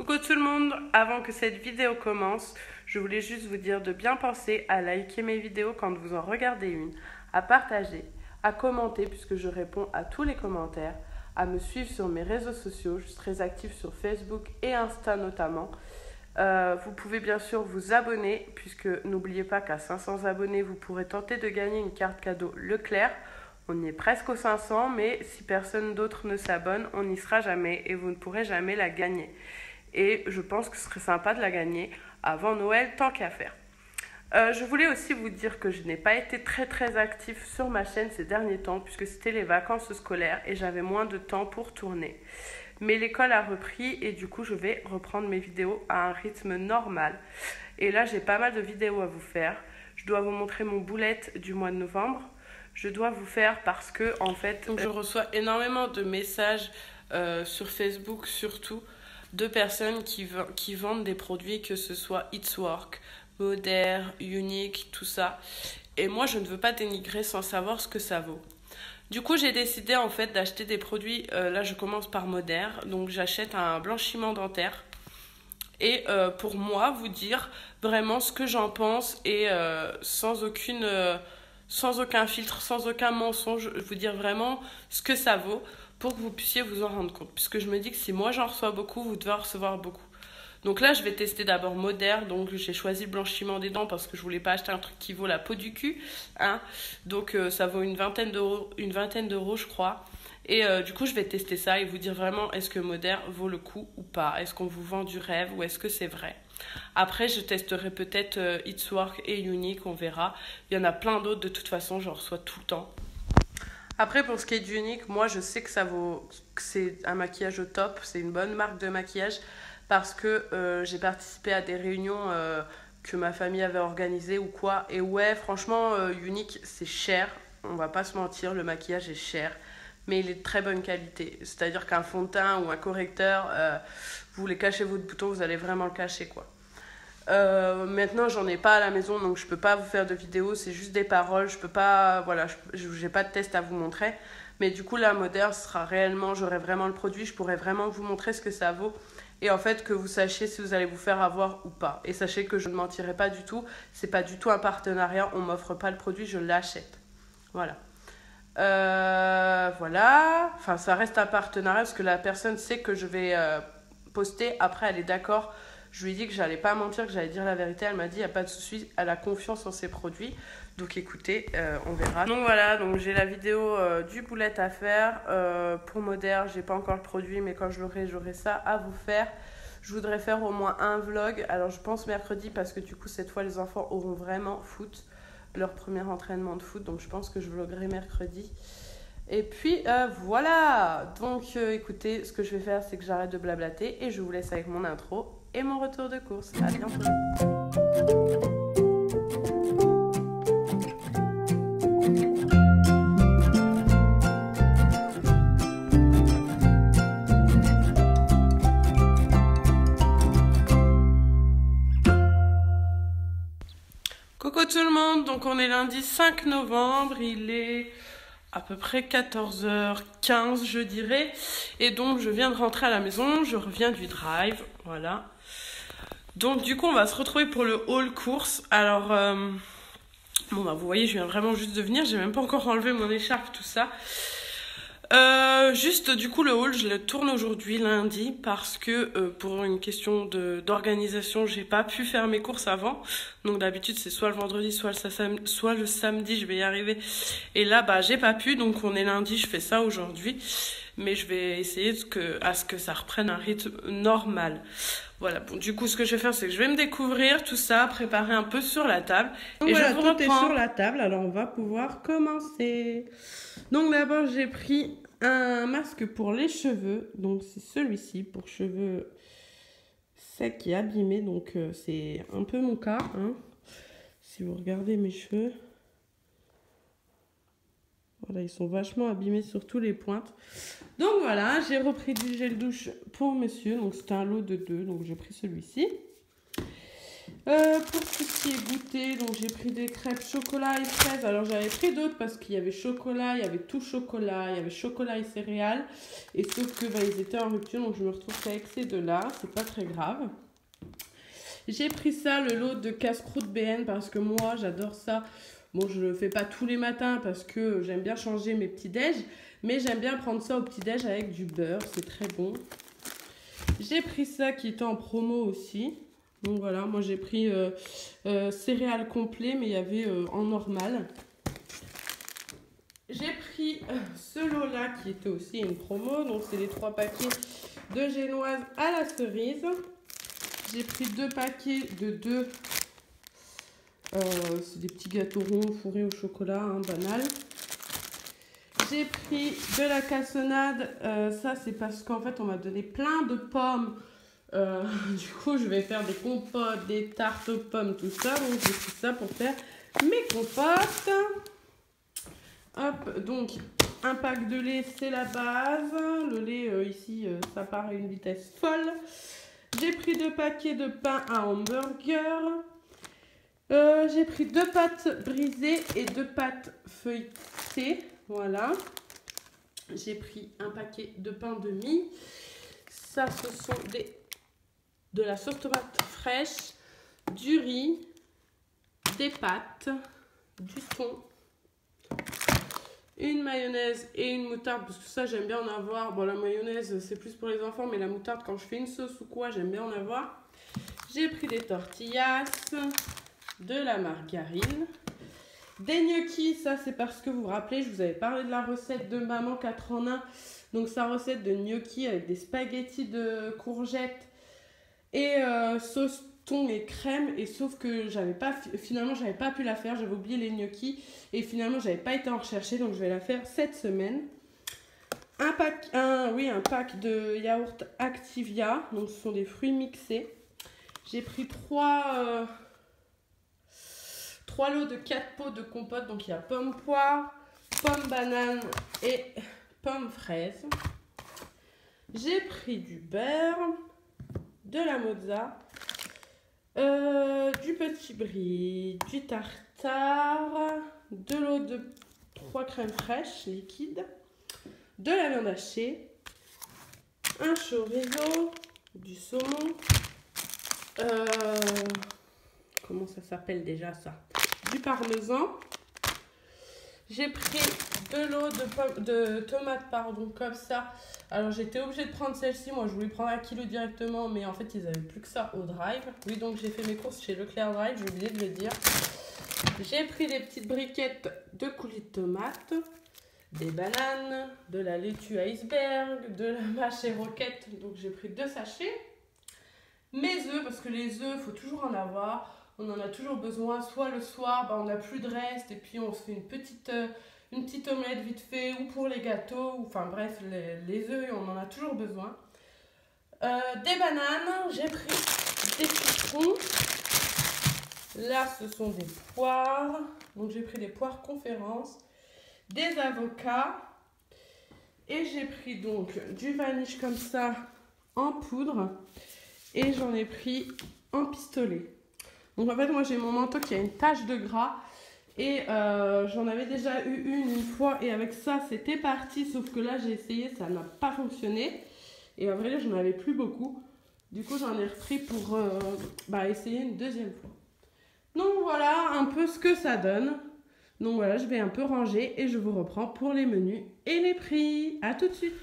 Coucou tout le monde, avant que cette vidéo commence, je voulais juste vous dire de bien penser à liker mes vidéos quand vous en regardez une, à partager, à commenter puisque je réponds à tous les commentaires, à me suivre sur mes réseaux sociaux, je suis très active sur Facebook et Insta notamment. Vous pouvez bien sûr vous abonner puisque n'oubliez pas qu'à 500 abonnés vous pourrez tenter de gagner une carte cadeau Leclerc. On y est presque aux 500 mais si personne d'autre ne s'abonne on n'y sera jamais et vous ne pourrez jamais la gagner. Et je pense que ce serait sympa de la gagner avant Noël tant qu'à faire. Je voulais aussi vous dire que je n'ai pas été très active sur ma chaîne ces derniers temps puisque c'était les vacances scolaires et j'avais moins de temps pour tourner. Mais l'école a repris et du coup je vais reprendre mes vidéos à un rythme normal. Et là j'ai pas mal de vidéos à vous faire. Je dois vous montrer mon boulette du mois de novembre. Je dois vous faire parce que en fait je reçois énormément de messages sur Facebook surtout de personnes qui vendent des produits, que ce soit It's Work, Moder, Unique, tout ça. Et moi, je ne veux pas dénigrer sans savoir ce que ça vaut. Du coup, j'ai décidé en fait d'acheter des produits. Là, je commence par Moder. Donc, j'achète un blanchiment dentaire. Et pour moi, vous dire vraiment ce que j'en pense et sans aucun filtre, sans aucun mensonge, vous dire vraiment ce que ça vaut pour que vous puissiez vous en rendre compte. Puisque je me dis que si moi j'en reçois beaucoup, vous devez en recevoir beaucoup. Donc là, je vais tester d'abord Moder. Donc j'ai choisi le blanchiment des dents parce que je voulais pas acheter un truc qui vaut la peau du cul. Hein. Donc ça vaut une vingtaine d'euros, je crois. Et du coup, je vais tester ça et vous dire vraiment est-ce que Moder vaut le coup ou pas. Est-ce qu'on vous vend du rêve ou est-ce que c'est vrai. Après, je testerai peut-être It's Work et Unique, on verra. Il y en a plein d'autres, de toute façon, j'en reçois tout le temps. Après, pour ce qui est d'Unique, moi, je sais que c'est un maquillage au top. C'est une bonne marque de maquillage parce que j'ai participé à des réunions que ma famille avait organisées ou quoi. Et ouais, franchement, Unique, c'est cher. On va pas se mentir, le maquillage est cher. Mais il est de très bonne qualité. C'est-à-dire qu'un fond de teint ou un correcteur, vous voulez cacher votre bouton, vous allez vraiment le cacher, quoi. Maintenant j'en ai pas à la maison donc je peux pas vous faire de vidéo, c'est juste des paroles, je peux pas, voilà, j'ai pas de test à vous montrer, mais du coup la Moder sera réellement, j'aurai vraiment le produit, je pourrai vraiment vous montrer ce que ça vaut et en fait que vous sachiez si vous allez vous faire avoir ou pas. Et sachez que je ne mentirai pas du tout, c'est pas du tout un partenariat, on m'offre pas le produit, je l'achète. Voilà. Voilà, enfin ça reste un partenariat parce que la personne sait que je vais poster, après elle est d'accord. Je lui ai dit que j'allais pas mentir, que j'allais dire la vérité. Elle m'a dit, il n'y a pas de souci, elle a confiance en ses produits. Donc écoutez, on verra. Donc voilà, donc j'ai la vidéo du boulette à faire. Pour Moder, j'ai pas encore le produit, mais quand je l'aurai, j'aurai ça à vous faire. Je voudrais faire au moins un vlog. Alors je pense mercredi, parce que du coup, cette fois, les enfants auront vraiment foot, leur premier entraînement de foot. Donc je pense que je vloguerai mercredi. Et puis voilà. Donc écoutez, ce que je vais faire, c'est que j'arrête de blablater et je vous laisse avec mon intro et mon retour de course. À bientôt. Coucou tout le monde, donc on est lundi 5 novembre, il est à peu près 14h15 je dirais, et donc je viens de rentrer à la maison, je reviens du drive, voilà. Donc du coup on va se retrouver pour le haul course. Alors bon bah vous voyez je viens vraiment juste de venir, j'ai même pas encore enlevé mon écharpe tout ça. Juste du coup le haul je le tourne aujourd'hui lundi parce que pour une question d'organisation j'ai pas pu faire mes courses avant. Donc d'habitude c'est soit le vendredi soit le samedi, je vais y arriver. Et là bah j'ai pas pu, donc on est lundi, je fais ça aujourd'hui. Mais je vais essayer à ce que ça reprenne un rythme normal. Voilà, bon, du coup, ce que je vais faire, c'est que je vais me découvrir tout ça, préparer un peu sur la table. Donc et voilà, je vous tout est sur la table, alors on va pouvoir commencer. Donc d'abord, j'ai pris un masque pour les cheveux. Donc c'est celui-ci, pour cheveux secs et abîmés. Donc c'est un peu mon cas. Hein. Si vous regardez mes cheveux... Voilà, ils sont vachement abîmés sur tous les pointes. Donc voilà, j'ai repris du gel douche pour monsieur. Donc c'était un lot de 2, donc j'ai pris celui-ci. Pour ce qui est goûter, donc j'ai pris des crêpes chocolat et fraises. Alors j'avais pris d'autres parce qu'il y avait chocolat, il y avait tout chocolat, il y avait chocolat et céréales. Et sauf que bah, ils étaient en rupture, donc je me retrouve qu'avec ces deux-là. C'est pas très grave. J'ai pris ça, le lot de casse-croûte BN, parce que moi j'adore ça. Bon, je le fais pas tous les matins parce que j'aime bien changer mes petits déj. Mais j'aime bien prendre ça au petit déj avec du beurre, c'est très bon. J'ai pris ça qui était en promo aussi. Donc voilà, moi j'ai pris céréales complet, mais il y avait en normal. J'ai pris ce lot-là qui était aussi une promo. Donc c'est les 3 paquets de génoise à la cerise. J'ai pris 2 paquets de 2. C'est des petits gâteaux ronds fourrés au chocolat, hein, banal. J'ai pris de la cassonade. Ça c'est parce qu'en fait on m'a donné plein de pommes. Du coup, je vais faire des compotes, des tartes aux pommes, tout ça. Donc, j'ai pris ça pour faire mes compotes. Hop, donc, un pack de lait, c'est la base. Le lait, ici, ça part à une vitesse folle. J'ai pris 2 paquets de pain à hamburger. J'ai pris 2 pâtes brisées et 2 pâtes feuilletées. Voilà. J'ai pris un paquet de pain de mie. Ça, ce sont de la sauce tomate fraîche, du riz, des pâtes, du thon, une mayonnaise et une moutarde, parce que ça j'aime bien en avoir. Bon, la mayonnaise c'est plus pour les enfants, mais la moutarde quand je fais une sauce ou quoi, j'aime bien en avoir. J'ai pris des tortillas, de la margarine, des gnocchis. Ça c'est parce que vous vous rappelez, je vous avais parlé de la recette de maman 4 en 1. Donc sa recette de gnocchis avec des spaghettis de courgettes et sauce thon et crème. Et sauf que finalement j'avais pas pu la faire, j'avais oublié les gnocchis et finalement j'avais pas été en rechercher, donc je vais la faire cette semaine. Un pack de yaourt Activia, donc ce sont des fruits mixés. J'ai pris 3 lots de 4 pots de compote, donc il y a pomme poire, pomme banane et pomme fraise. J'ai pris du beurre, de la mozza, du petit brie, du tartare, de l'eau de 3 crèmes fraîches liquides, de la viande hachée, un chorizo, du saumon, comment ça s'appelle déjà ça, du parmesan. J'ai pris de l'eau de tomate, pardon, comme ça. Alors j'étais obligée de prendre celle-ci, moi je voulais prendre 1 kg directement, mais en fait ils n'avaient plus que ça au drive. Oui, donc j'ai fait mes courses chez Leclerc Drive, j'ai oublié de le dire. J'ai pris des petites briquettes de coulis de tomates, des bananes, de la laitue iceberg, de la mâche roquette, donc j'ai pris 2 sachets. Mes œufs, parce que les œufs, il faut toujours en avoir, on en a toujours besoin, soit le soir, on n'a plus de reste, et puis on se fait une petite omelette vite fait, ou pour les gâteaux, ou, enfin bref, les œufs, on en a toujours besoin. Des bananes, j'ai pris des citrons. Là, ce sont des poires, donc j'ai pris des poires conférence, des avocats, et j'ai pris donc du vaniche comme ça en poudre, et j'en ai pris en pistolet. Donc en fait, moi j'ai mon manteau qui a une tache de gras. Et j'en avais déjà eu une fois et avec ça c'était parti, sauf que là j'ai essayé, ça n'a pas fonctionné. Et en vrai j'en avais plus beaucoup. Du coup j'en ai repris pour essayer une deuxième fois. Donc voilà un peu ce que ça donne. Donc voilà, je vais un peu ranger et je vous reprends pour les menus et les prix. A tout de suite.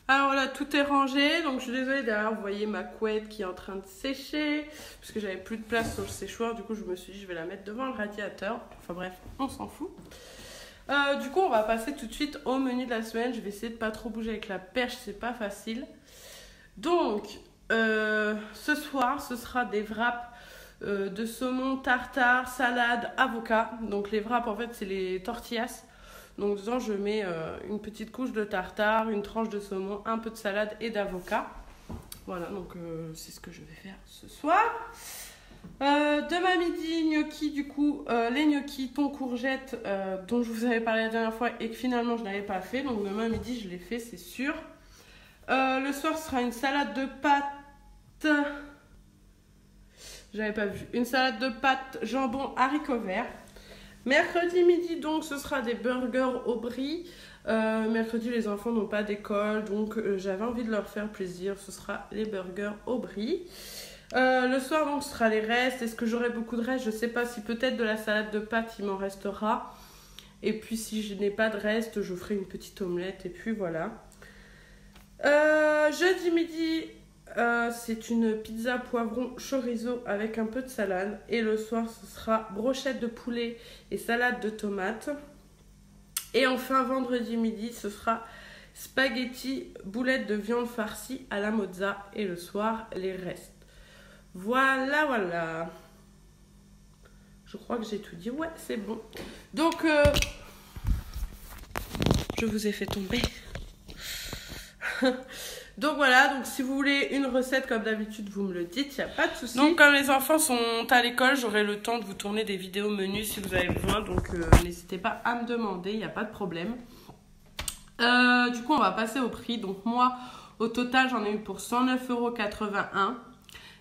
Alors là, tout est rangé, donc je suis désolée, derrière vous voyez ma couette qui est en train de sécher, parce que j'avais plus de place sur le séchoir, du coup je me suis dit je vais la mettre devant le radiateur, enfin bref, on s'en fout. Du coup on va passer tout de suite au menu de la semaine, je vais essayer de pas trop bouger avec la perche, c'est pas facile. Donc, ce soir ce sera des wraps de saumon, tartare, salade, avocat, donc les wraps en fait c'est les tortillas. Donc dedans je mets une petite couche de tartare, une tranche de saumon, un peu de salade et d'avocat. Voilà, donc c'est ce que je vais faire ce soir. Demain midi, gnocchi, du coup, les gnocchis thon courgette dont je vous avais parlé la dernière fois et que finalement je n'avais pas fait. Donc demain midi je l'ai fait, c'est sûr. Le soir ce sera une salade de pâtes. J'avais pas vu. Une salade de pâtes, jambon, haricots verts. Mercredi midi, donc, ce sera des burgers au brie. Mercredi, les enfants n'ont pas d'école, donc j'avais envie de leur faire plaisir. Ce sera les burgers au brie. Le soir, donc, ce sera les restes. Est-ce que j'aurai beaucoup de restes? Je sais pas. Si peut-être de la salade de pâtes, il m'en restera. Et puis, si je n'ai pas de reste, je ferai une petite omelette. Et puis, voilà. Jeudi midi, c'est une pizza poivron chorizo avec un peu de salade. Et le soir, ce sera brochette de poulet et salade de tomates. Et enfin, vendredi midi, ce sera spaghetti, boulettes de viande farcie à la mozza. Et le soir, les restes. Voilà, voilà. Je crois que j'ai tout dit. Ouais, c'est bon. Donc, je vous ai fait tomber. Donc voilà, donc si vous voulez une recette comme d'habitude, vous me le dites, il n'y a pas de souci. Donc comme les enfants sont à l'école, j'aurai le temps de vous tourner des vidéos menus si vous avez besoin. Donc n'hésitez pas à me demander, il n'y a pas de problème. Du coup, on va passer au prix. Donc moi, au total, j'en ai eu pour 109,81 €.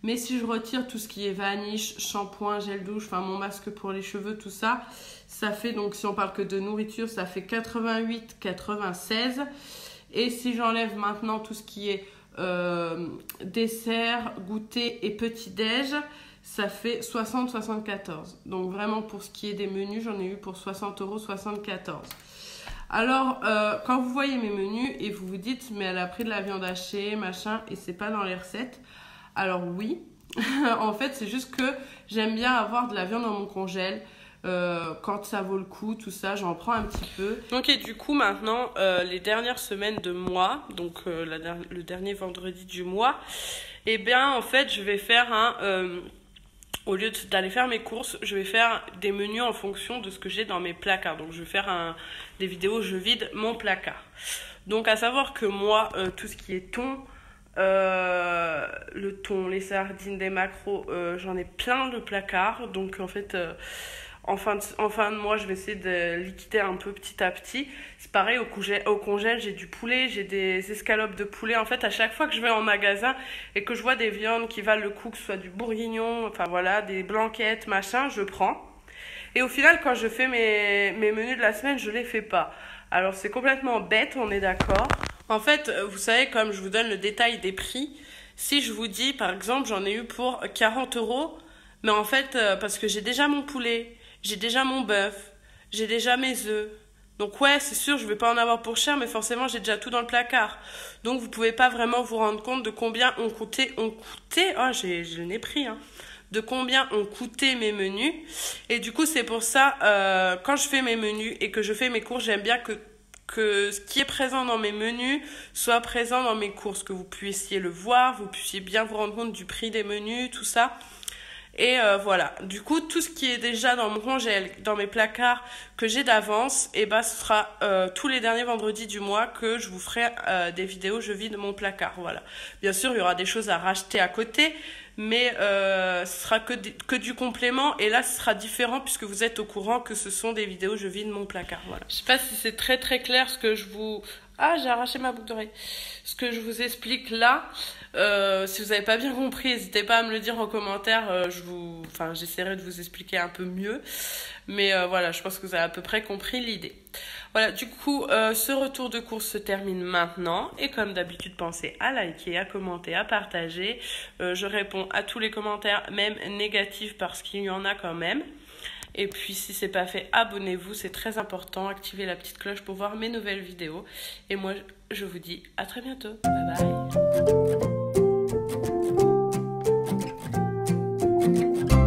Mais si je retire tout ce qui est vaniche, shampoing, gel douche, enfin mon masque pour les cheveux, tout ça, ça fait donc, si on parle que de nourriture, ça fait 88,96 €. Et si j'enlève maintenant tout ce qui est dessert, goûter et petit-déj, ça fait 60,74 €. Donc vraiment pour ce qui est des menus, j'en ai eu pour 60,74 €. Alors, quand vous voyez mes menus et vous vous dites, mais elle a pris de la viande hachée, machin, et c'est pas dans les recettes. Alors oui, en fait c'est juste que j'aime bien avoir de la viande dans mon congèle. Quand ça vaut le coup, tout ça, j'en prends un petit peu. Donc et du coup maintenant, les dernières semaines de mois, donc le dernier vendredi du mois, eh bien en fait je vais faire au lieu d'aller faire mes courses, je vais faire des menus en fonction de ce que j'ai dans mes placards. Donc je vais faire des vidéos où je vide mon placard. Donc à savoir que moi, tout ce qui est thon, le thon, les sardines, des maquereaux, j'en ai plein de placards. Donc en fait... En fin de mois, je vais essayer de liquider un peu petit à petit. C'est pareil, au congèle, j'ai du poulet, j'ai des escalopes de poulet. En fait, à chaque fois que je vais en magasin et que je vois des viandes qui valent le coup, que ce soit du bourguignon, enfin voilà, des blanquettes, machin, je prends. Et au final, quand je fais mes menus de la semaine, je les fais pas. Alors, c'est complètement bête, on est d'accord. En fait, vous savez, comme je vous donne le détail des prix, si je vous dis, par exemple, j'en ai eu pour 40 €, mais en fait, parce que j'ai déjà mon poulet, j'ai déjà mon bœuf, j'ai déjà mes œufs. Donc ouais, c'est sûr, je vais pas en avoir pour cher, mais forcément, j'ai déjà tout dans le placard. Donc vous pouvez pas vraiment vous rendre compte de combien ont coûté, oh, j'ai le nez pris, hein. De combien ont coûté mes menus. Et du coup, c'est pour ça, quand je fais mes menus et que je fais mes courses, j'aime bien que ce qui est présent dans mes menus soit présent dans mes courses, que vous puissiez le voir, vous puissiez bien vous rendre compte du prix des menus, tout ça. Et voilà, du coup tout ce qui est déjà dans mon congèle, dans mes placards que j'ai d'avance, et bah ce sera tous les derniers vendredis du mois que je vous ferai des vidéos je vide mon placard, voilà. Bien sûr il y aura des choses à racheter à côté, mais ce sera que du complément, et là ce sera différent puisque vous êtes au courant que ce sont des vidéos je vide mon placard, voilà. Je sais pas si c'est très très clair ce que je vous... Ah, j'ai arraché ma boucle d'oreille. Ce que je vous explique là, si vous n'avez pas bien compris, n'hésitez pas à me le dire en commentaire. J'essaierai de vous expliquer un peu mieux. Mais voilà, je pense que vous avez à peu près compris l'idée. Voilà, du coup, ce retour de course se termine maintenant. Et comme d'habitude, pensez à liker, à commenter, à partager. Je réponds à tous les commentaires, même négatifs, parce qu'il y en a quand même. Et puis si c'est pas fait, abonnez-vous, c'est très important. Activez la petite cloche pour voir mes nouvelles vidéos. Et moi, je vous dis à très bientôt. Bye bye.